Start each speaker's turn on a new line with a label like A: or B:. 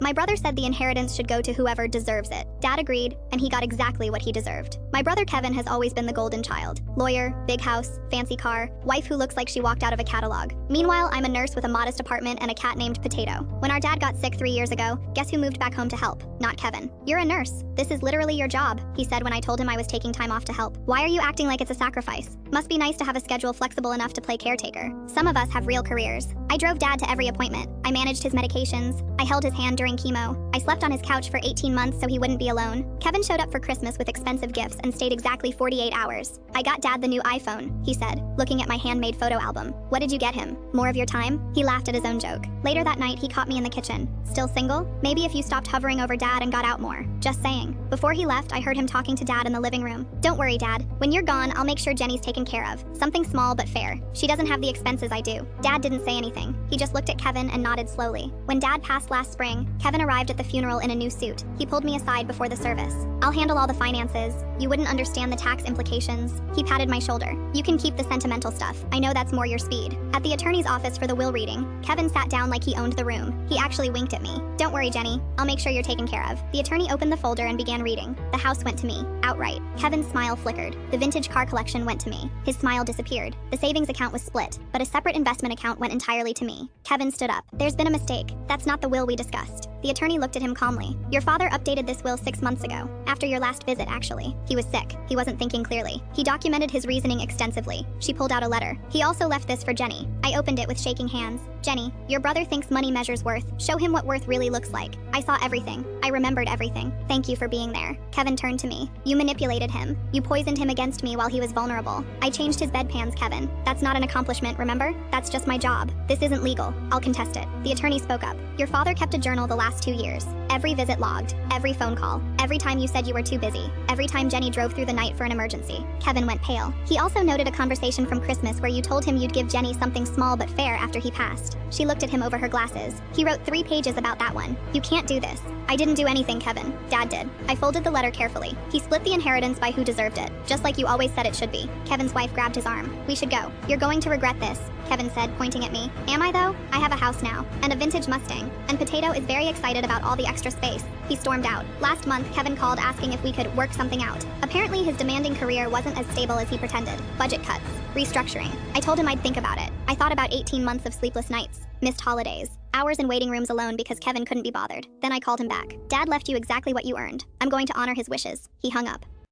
A: My brother said the inheritance should go to whoever deserves it. Dad agreed, and he got exactly what he deserved. My brother Kevin has always been the golden child. Lawyer, big house, fancy car, wife who looks like she walked out of a catalog. Meanwhile, I'm a nurse with a modest apartment and a cat named Potato. When our dad got sick 3 years ago, guess who moved back home to help? Not Kevin. You're a nurse. This is literally your job, he said when I told him I was taking time off to help. Why are you acting like it's a sacrifice? Must be nice to have a schedule flexible enough to play caretaker. Some of us have real careers. I drove dad to every appointment. I managed his medications. I held his hand during chemo. I slept on his couch for 18 months so he wouldn't be alone. Kevin showed up for Christmas with expensive gifts and stayed exactly 48 hours. I got dad the new iPhone, he said, looking at my handmade photo album. What did you get him? More of your time? He laughed at his own joke. Later that night, he caught me in the kitchen. Still single? Maybe if you stopped hovering over dad and got out more. Just saying. Before he left, I heard him talking to dad in the living room. Don't worry, dad. When you're gone, I'll make sure Jenny's taken care of. Something small but fair. She doesn't have the expenses I do. Dad didn't say anything. He just looked at Kevin and nodded slowly. When dad passed last spring, Kevin arrived at the funeral in a new suit. He pulled me aside before the service. I'll handle all the finances. You wouldn't understand the tax implications. He patted my shoulder. You can keep the sentimental stuff. I know that's more your speed. At the attorney's office for the will reading, Kevin sat down like he owned the room. He actually winked at me. Don't worry, Jenny. I'll make sure you're taken care of. The attorney opened the folder and began reading. The house went to me. Outright. Kevin's smile flickered. The vintage car collection went to me. His smile disappeared. The savings account was split, but a separate investment account went entirely to me. Kevin stood up. There's been a mistake. That's not the will we discussed. The attorney looked at him calmly. Your father updated this will 6 months ago. After your last visit, actually. He was sick. He wasn't thinking clearly. He documented his reasoning extensively. She pulled out a letter. He also left this for Jenny. I opened it with shaking hands. Jenny, your brother thinks money measures worth. Show him what worth really looks like. I saw everything. I remembered everything. Thank you for being there. Kevin turned to me. You manipulated him. You poisoned him against me while he was vulnerable. I changed his bedpans, Kevin. That's not an accomplishment, remember? That's just my job. This isn't legal. I'll contest it. The attorney spoke up. Your father kept a journal the last 2 years. Every visit logged. Every phone call. Every time you said you were too busy. Every time Jenny drove through the night for an emergency. Kevin went pale. He also noted a conversation from Christmas where you told him you'd give Jenny something small but fair after he passed. She looked at him over her glasses. He wrote 3 pages about that one. You can't do this. I didn't do anything, Kevin. Dad did. I folded the letter carefully. He split the inheritance by who deserved it, just like you always said it should be. Kevin's wife grabbed his arm. We should go. You're going to regret this, Kevin said, pointing at me. Am I though? I have a house now, and a vintage Mustang, and Potato is very excited about all the extra space. He stormed out. Last month, Kevin called asking if we could work something out. Apparently, his demanding career wasn't as stable as he pretended. Budget cuts. Restructuring. I told him I'd think about it. I thought about 18 months of sleepless nights. Missed holidays. Hours in waiting rooms alone because Kevin couldn't be bothered. Then I called him back. Dad left you exactly what you earned. I'm going to honor his wishes. He hung up.